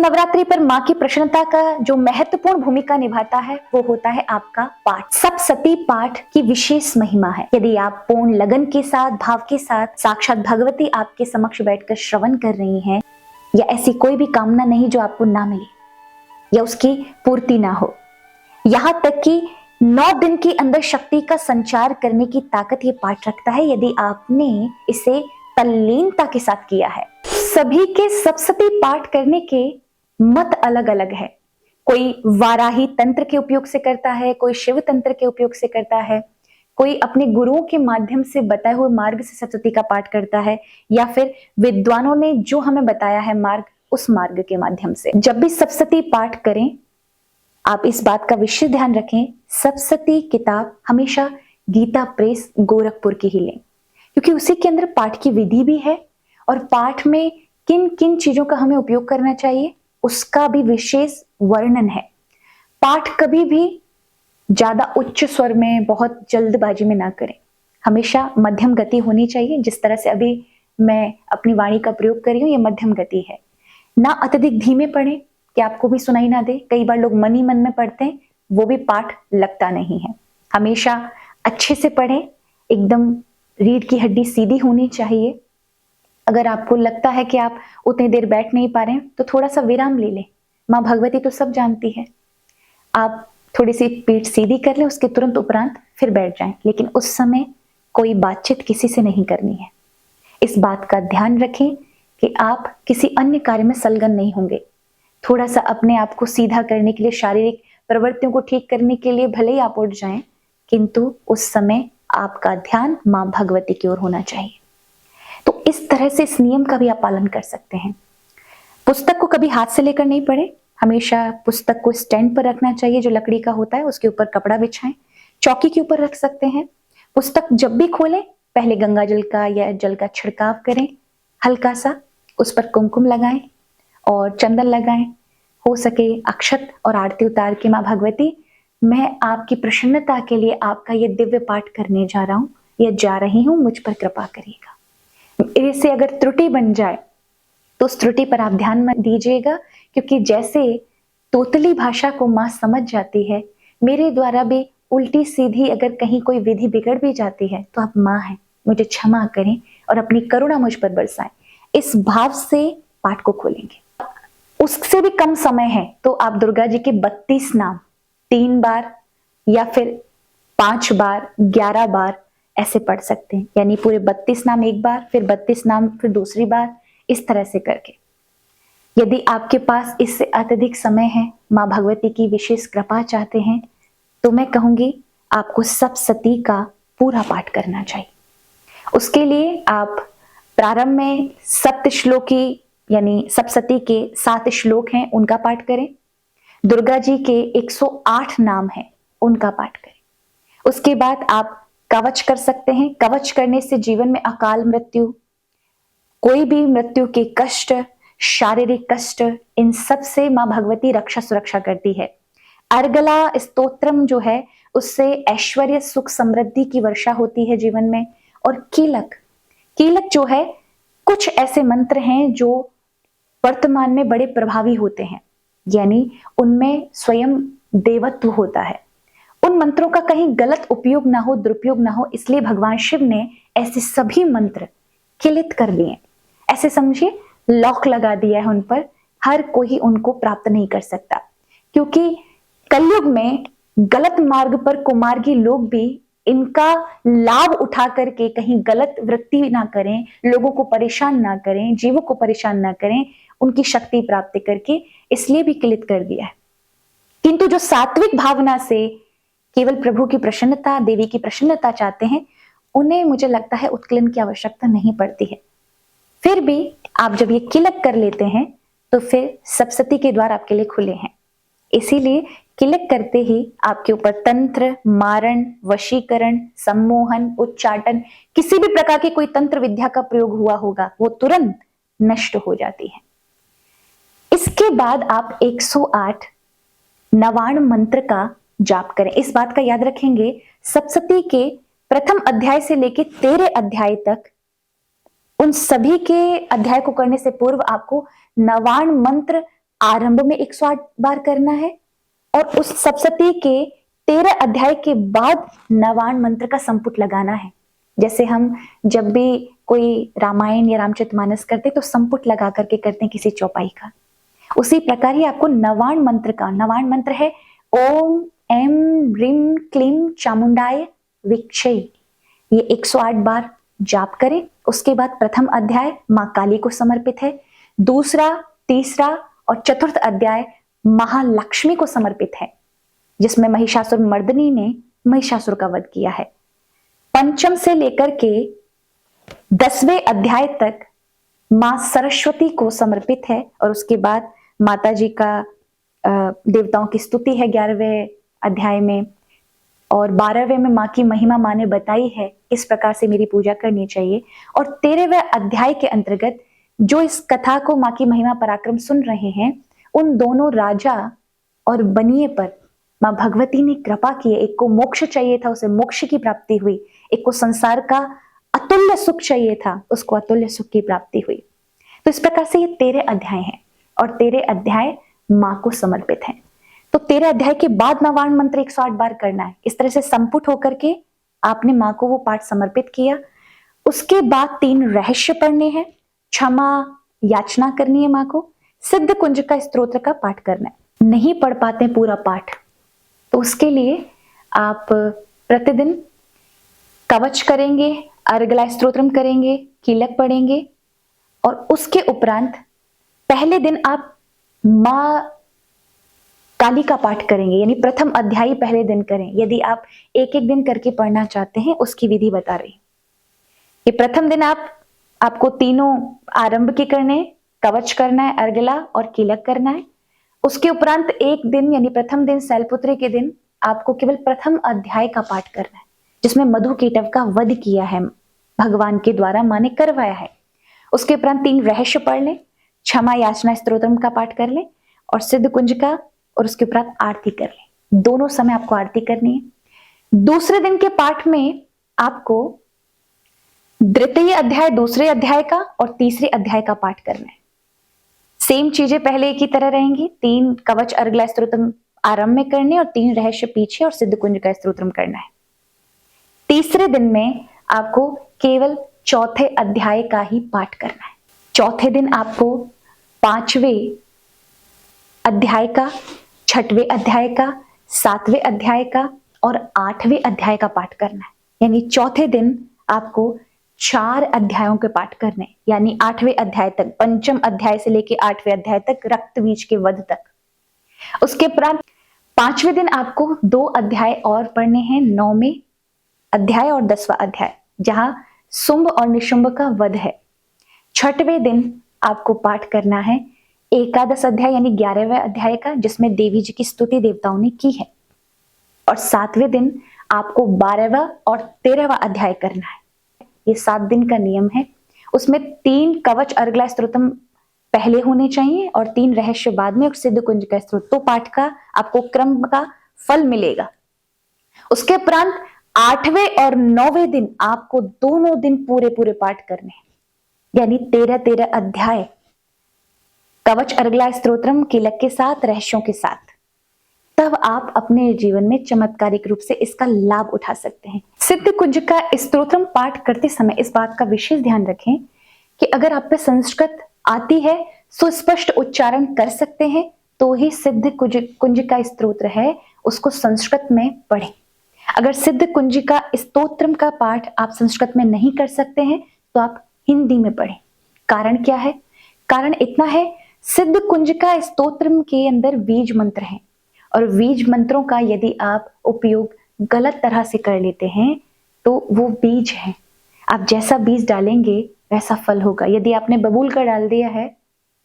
नवरात्रि पर माँ की प्रसन्नता का जो महत्वपूर्ण भूमिका निभाता है वो होता है आपका पाठ। सप्तशती पाठ की विशेष महिमा है। यदि आप पूर्ण लगन के साथ, भाव के साथ साक्षात भगवती आपके समक्ष बैठकर श्रवण कर रही हैं, या ऐसी कोई भी कामना नहीं जो आपको ना मिले या उसकी पूर्ति ना हो, यहाँ तक कि 9 दिन के अंदर शक्ति का संचार करने की ताकत ये पाठ रखता है, यदि आपने इसे तल्लीनता के साथ किया है। सभी के सप्तशती पाठ करने के मत अलग अलग है। कोई वाराही तंत्र के उपयोग से करता है, कोई शिव तंत्र के उपयोग से करता है, कोई अपने गुरुओं के माध्यम से बताए हुए मार्ग से सप्तशती का पाठ करता है, या फिर विद्वानों ने जो हमें बताया है मार्ग, उस मार्ग के माध्यम से। जब भी सप्तशती पाठ करें, आप इस बात का विशेष ध्यान रखें, सप्तशती किताब हमेशा गीता प्रेस गोरखपुर की ही लें, क्योंकि उसी के अंदर पाठ की विधि भी है और पाठ में किन किन चीजों का हमें उपयोग करना चाहिए उसका भी विशेष वर्णन है। पाठ कभी भी ज्यादा उच्च स्वर में, बहुत जल्दबाजी में ना करें, हमेशा मध्यम गति होनी चाहिए। जिस तरह से अभी मैं अपनी वाणी का प्रयोग कर रही हूँ, ये मध्यम गति है। ना अत्यधिक धीमे पढ़ें कि आपको भी सुनाई ना दे। कई बार लोग मन ही मन में पढ़ते हैं, वो भी पाठ लगता नहीं है। हमेशा अच्छे से पढ़ें, एकदम रीढ़ की हड्डी सीधी होनी चाहिए। अगर आपको लगता है कि आप उतनी देर बैठ नहीं पा रहे हैं, तो थोड़ा सा विराम ले लें। माँ भगवती तो सब जानती है। आप थोड़ी सी पीठ सीधी कर लें, उसके तुरंत उपरांत फिर बैठ जाएं, लेकिन उस समय कोई बातचीत किसी से नहीं करनी है। इस बात का ध्यान रखें कि आप किसी अन्य कार्य में संलग्न नहीं होंगे। थोड़ा सा अपने आप को सीधा करने के लिए, शारीरिक प्रवृत्तियों को ठीक करने के लिए भले ही आप उठ जाएं, किंतु उस समय आपका ध्यान माँ भगवती की ओर होना चाहिए। तो इस तरह से इस नियम का भी आप पालन कर सकते हैं। पुस्तक को कभी हाथ से लेकर नहीं पढ़े, हमेशा पुस्तक को स्टैंड पर रखना चाहिए जो लकड़ी का होता है, उसके ऊपर कपड़ा बिछाएं, चौकी के ऊपर रख सकते हैं। पुस्तक जब भी खोलें, पहले गंगा जल का या जल का छिड़काव करें, हल्का सा उस पर कुमकुम लगाएं और चंदन लगाएं। हो सके अक्षत और आरती उतार के, माँ भगवती मैं आपकी प्रसन्नता के लिए आपका ये दिव्य पाठ करने जा रहा हूं या जा रही हूं, मुझ पर कृपा करिएगा। इससे अगर त्रुटि बन जाए तो उस त्रुटि पर आप ध्यान मत दीजिएगा, क्योंकि जैसे तोतली भाषा को माँ समझ जाती है, मेरे द्वारा भी उल्टी सीधी अगर कहीं कोई विधि बिगड़ भी जाती है तो आप माँ हैं, मुझे क्षमा करें और अपनी करुणा मुझ पर बरसाएं। इस भाव से पाठ को खोलेंगे। उससे भी कम समय है तो आप दुर्गा जी के 32 नाम 3 बार या फिर 5 बार, 11 बार ऐसे पढ़ सकते हैं। यानी पूरे 32 नाम एक बार, फिर 32 नाम फिर दूसरी बार, इस तरह से करके। यदि आपके पास इससे अत्यधिक समय है, माँ भगवती की विशेष कृपा चाहते हैं, तो मैं कहूंगी आपको सप्तशती का पूरा पाठ करना चाहिए। उसके लिए आप प्रारंभ में सप्तश्लोकी यानी सप्तशती के 7 श्लोक हैं, उनका पाठ करें। दुर्गा जी के 108 नाम हैं, उनका पाठ करें। उसके बाद आप कवच कर सकते हैं। कवच करने से जीवन में अकाल मृत्यु, कोई भी मृत्यु के कष्ट, शारीरिक कष्ट, इन सब से माँ भगवती रक्षा सुरक्षा करती है। अर्गला स्तोत्रम जो है, उससे ऐश्वर्य, सुख, समृद्धि की वर्षा होती है जीवन में। और कीलक, कीलक जो है, कुछ ऐसे मंत्र हैं जो वर्तमान में बड़े प्रभावी होते हैं, यानी उनमें स्वयं देवत्व होता है। उन मंत्रों का कहीं गलत उपयोग ना हो, दुरुपयोग ना हो, इसलिए भगवान शिव ने ऐसे सभी मंत्र किलित कर दिए। ऐसे समझिए लॉक लगा दिया है उन पर, हर कोई उनको प्राप्त नहीं कर सकता। क्योंकि कलयुग में गलत मार्ग पर कुमार्गी लोग भी इनका लाभ उठा करके कहीं गलत वृत्ति ना करें, लोगों को परेशान ना करें, जीवों को परेशान ना करें, उनकी शक्ति प्राप्त करके, इसलिए भी किलित कर दिया है। किंतु जो सात्विक भावना से केवल प्रभु की प्रसन्नता, देवी की प्रसन्नता चाहते हैं, उन्हें मुझे लगता है उत्कलन की आवश्यकता नहीं पड़ती है। फिर भी आप जब ये किलक कर लेते हैं तो फिर सप्तशती के द्वार आपके लिए खुले हैं। इसीलिए किलक करते ही आपके ऊपर तंत्र, मारण, वशीकरण, सम्मोहन, उच्चाटन, किसी भी प्रकार की कोई तंत्र विद्या का प्रयोग हुआ होगा, वो तुरंत नष्ट हो जाती है। इसके बाद आप 108 नवाण मंत्र का जाप करें। इस बात का याद रखेंगे, सप्तशती के प्रथम अध्याय से लेकर 13 अध्याय तक, उन सभी के अध्याय को करने से पूर्व आपको नवाण मंत्र आरंभ में 108 बार करना है और उस सप्तशती के 13 अध्याय के बाद नवान मंत्र का संपुट लगाना है। जैसे हम जब भी कोई रामायण या रामचरितमानस करते तो संपुट लगा करके करते हैं किसी चौपाई का, उसी प्रकार ही आपको नवान मंत्र का, नवान मंत्र है ओम एम ह्रीम क्लीम चामुंडाय विक्षय, ये 108 बार जाप करें। उसके बाद प्रथम अध्याय मां काली को समर्पित है, दूसरा, तीसरा और चतुर्थ अध्याय महालक्ष्मी को समर्पित है, जिसमें महिषासुर मर्दिनी ने महिषासुर का वध किया है। पंचम से लेकर के 10वें अध्याय तक मां सरस्वती को समर्पित है और उसके बाद माता जी का देवताओं की स्तुति है 11वें अध्याय में, और 12वें में मां की महिमा मां ने बताई है, इस प्रकार से मेरी पूजा करनी चाहिए। और 13वें अध्याय के अंतर्गत जो इस कथा को मां की महिमा पराक्रम सुन रहे हैं, उन दोनों राजा और बनिए पर मां भगवती ने कृपा की। एक को मोक्ष चाहिए था, उसे मोक्ष की प्राप्ति हुई, एक को संसार का अतुल्य सुख चाहिए था, उसको अतुल्य सुख की प्राप्ति हुई। तो इस प्रकार से ये 13 अध्याय हैं और 13 अध्याय मां को समर्पित हैं। तो 13 अध्याय के बाद नवान मंत्र 108 बार करना है। इस तरह से संपुट होकर के आपने मां को वो पाठ समर्पित किया। उसके बाद 3 रहस्य पढ़ने हैं, क्षमा याचना करनी है मां को, सिद्ध कुंज का स्तोत्र का पाठ करना है। नहीं पढ़ पाते पूरा पाठ तो उसके लिए आप प्रतिदिन कवच करेंगे, अर्गला स्तोत्रम करेंगे, कीलक पढ़ेंगे और उसके उपरांत पहले दिन आप मां काली का पाठ करेंगे, यानी प्रथम अध्याय पहले दिन करें। यदि आप एक एक दिन करके पढ़ना चाहते हैं, उसकी विधि बता रही कि प्रथम दिन आपको तीनों आरंभ के करने, कवच करना है, अर्गला और कीलक करना है। उसके उपरांत एक दिन यानी प्रथम दिन शैलपुत्री के दिन आपको केवल प्रथम अध्याय का पाठ करना है, जिसमें मधु कीटव का वध किया है भगवान के द्वारा, मां ने करवाया है। उसके उपरांत 3 रहस्य पढ़ लें, क्षमा याचना स्तोत्रम का पाठ कर लें और सिद्ध कुंज का, और उसके उपरांत आरती कर लें। दोनों समय आपको आरती करनी है। दूसरे दिन के पाठ में आपको द्वितीय अध्याय, दूसरे अध्याय का और तीसरे अध्याय का पाठ करना है। सेम चीजें पहले की तरह रहेंगी। 3 कवच अर्गला स्तोत्रम आरंभ में करने और 3 रहस्य पीछे और सिद्ध कुंज का स्तोत्रम करना है। तीसरे दिन में आपको केवल चौथे अध्याय का ही पाठ करना है। चौथे दिन आपको 5वें अध्याय का, 6वें अध्याय का, 7वें अध्याय का और 8वें अध्याय का पाठ करना है। यानी चौथे दिन आपको 4 अध्यायों के पाठ करने, यानी 8वें अध्याय तक, पंचम अध्याय से लेकर 8वें अध्याय तक, रक्त बीज के वध तक। उसके उपरांत 5वें दिन आपको 2 अध्याय और पढ़ने हैं, 9वें अध्याय और 10वां अध्याय, जहां शुंभ और निशुंभ का वध है। 6वें दिन आपको पाठ करना है एकादश अध्याय यानी 11वें अध्याय का, जिसमें देवी जी की स्तुति देवताओं ने की है। और 7वें दिन आपको 12वां और 13वां अध्याय करना है। ये 7 दिन का नियम है। उसमें 3 कवच अर्गला स्तोत्रम पहले होने चाहिए और 3 रहस्य बाद में और सिद्ध कुंज का स्तोत्र। तो पाठ का आपको क्रम का फल मिलेगा। उसके उपरांत 8वें और 9वें दिन आपको दोनों दिन पूरे पाठ करने हैं, यानी 13 अध्याय कवच अर्गला स्तोत्रम कीलक के साथ, रहस्यों के साथ। तब आप अपने जीवन में चमत्कारिक रूप से इसका लाभ उठा सकते हैं। सिद्ध कुंज का स्तोत्रम पाठ करते समय इस बात का विशेष ध्यान रखें कि अगर आप पे संस्कृत आती है, सुस्पष्ट उच्चारण कर सकते हैं, तो ही सिद्ध कुंज का स्तोत्र है उसको संस्कृत में पढ़ें। अगर सिद्ध कुंज का स्तोत्रम का पाठ आप संस्कृत में नहीं कर सकते हैं तो आप हिंदी में पढ़ें। कारण क्या है? कारण इतना है, सिद्ध कुंज का स्तोत्रम के अंदर बीज मंत्र हैं और बीज मंत्रों का यदि आप उपयोग गलत तरह से कर लेते हैं तो वो बीज है, आप जैसा बीज डालेंगे वैसा फल होगा। यदि आपने बबूल का डाल दिया है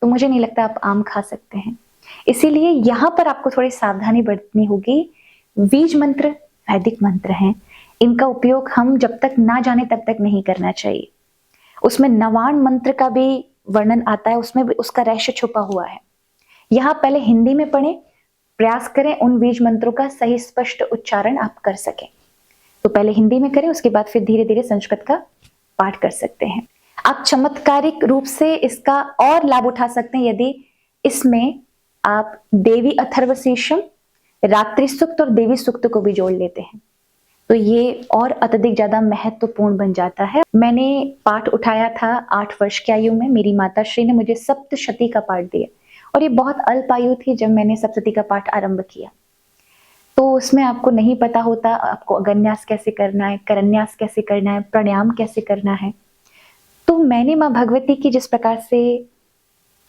तो मुझे नहीं लगता आप आम खा सकते हैं। इसीलिए यहाँ पर आपको थोड़ी सावधानी बरतनी होगी। बीज मंत्र वैदिक मंत्र हैं, इनका उपयोग हम जब तक ना जाने तब तक नहीं करना चाहिए। उसमें नवान मंत्र का भी वर्णन आता है, उसमें भी उसका रहस्य छुपा हुआ है। यहाँ पहले हिंदी में पढ़ें, प्रयास करें उन बीज मंत्रों का सही स्पष्ट उच्चारण आप कर सकें। तो पहले हिंदी में करें, उसके बाद फिर धीरे धीरे संस्कृत का पाठ कर सकते हैं। आप चमत्कारिक रूप से इसका और लाभ उठा सकते हैं यदि इसमें आप देवी अथर्वशीर्षम, रात्रि सूक्त और देवी सूक्त को भी जोड़ लेते हैं तो ये और अत्यधिक ज्यादा महत्वपूर्ण बन जाता है। मैंने पाठ उठाया था 8 वर्ष की आयु में। मेरी माता श्री ने मुझे सप्तशती का पाठ दिया और ये बहुत अल्प आयु थी जब मैंने सप्तशती का पाठ आरंभ किया। तो उसमें आपको नहीं पता होता आपको अगन्यास कैसे करना है, करन्यास कैसे करना है, प्राणायाम कैसे करना है। तो मैंने माँ भगवती की जिस प्रकार से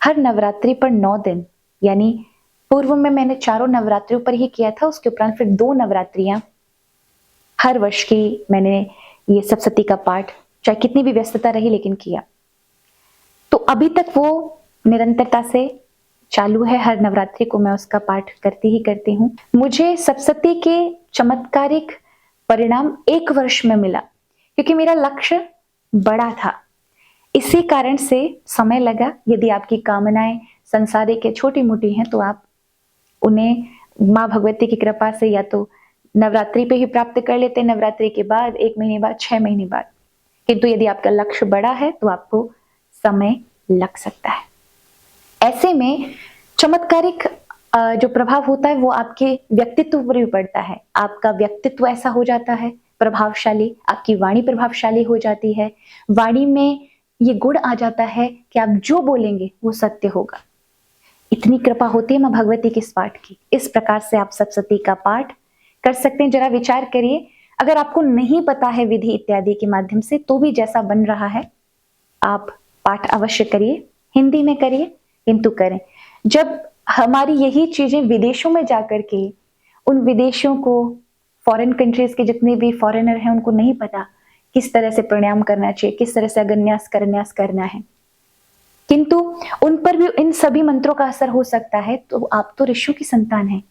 हर नवरात्रि पर 9 दिन, यानी पूर्व में मैंने चारों नवरात्रियों पर ही किया था, उसके उपरांत फिर 2 नवरात्रियां हर वर्ष की मैंने ये सप्तशती का पाठ, चाहे कितनी भी व्यस्तता रही लेकिन किया। तो अभी तक वो निरंतरता से चालू है। हर नवरात्रि को मैं उसका पाठ करती ही करती हूँ। मुझे सप्तशती के चमत्कारिक परिणाम 1 वर्ष में मिला क्योंकि मेरा लक्ष्य बड़ा था। इसी कारण से समय लगा। यदि आपकी कामनाएं संसारिक छोटी मोटी हैं तो आप उन्हें माँ भगवती की कृपा से या तो नवरात्रि पे ही प्राप्त कर लेते हैं, नवरात्रि के बाद, 1 महीने बाद, 6 महीने बाद। किंतु यदि आपका लक्ष्य बड़ा है तो आपको समय लग सकता है। ऐसे में चमत्कारिक जो प्रभाव होता है वो आपके व्यक्तित्व पर भी पड़ता है। आपका व्यक्तित्व ऐसा हो जाता है प्रभावशाली, आपकी वाणी प्रभावशाली हो जाती है। वाणी में ये गुण आ जाता है कि आप जो बोलेंगे वो सत्य होगा। इतनी कृपा होती है माँ भगवती के इस पाठ की। इस प्रकार से आप सप्तशती का पाठ कर सकते हैं। जरा विचार करिए, अगर आपको नहीं पता है विधि इत्यादि के माध्यम से तो भी जैसा बन रहा है आप पाठ अवश्य करिए, हिंदी में करिए, किंतु करें। जब हमारी यही चीजें विदेशों में जाकर के उन विदेशियों को, फॉरेन कंट्रीज के जितने भी फॉरेनर हैं उनको नहीं पता किस तरह से प्राणायाम करना चाहिए, किस तरह से अगन्यास करन्यास करना है, किंतु उन पर भी इन सभी मंत्रों का असर हो सकता है। तो आप तो ऋषियों की संतान हैं,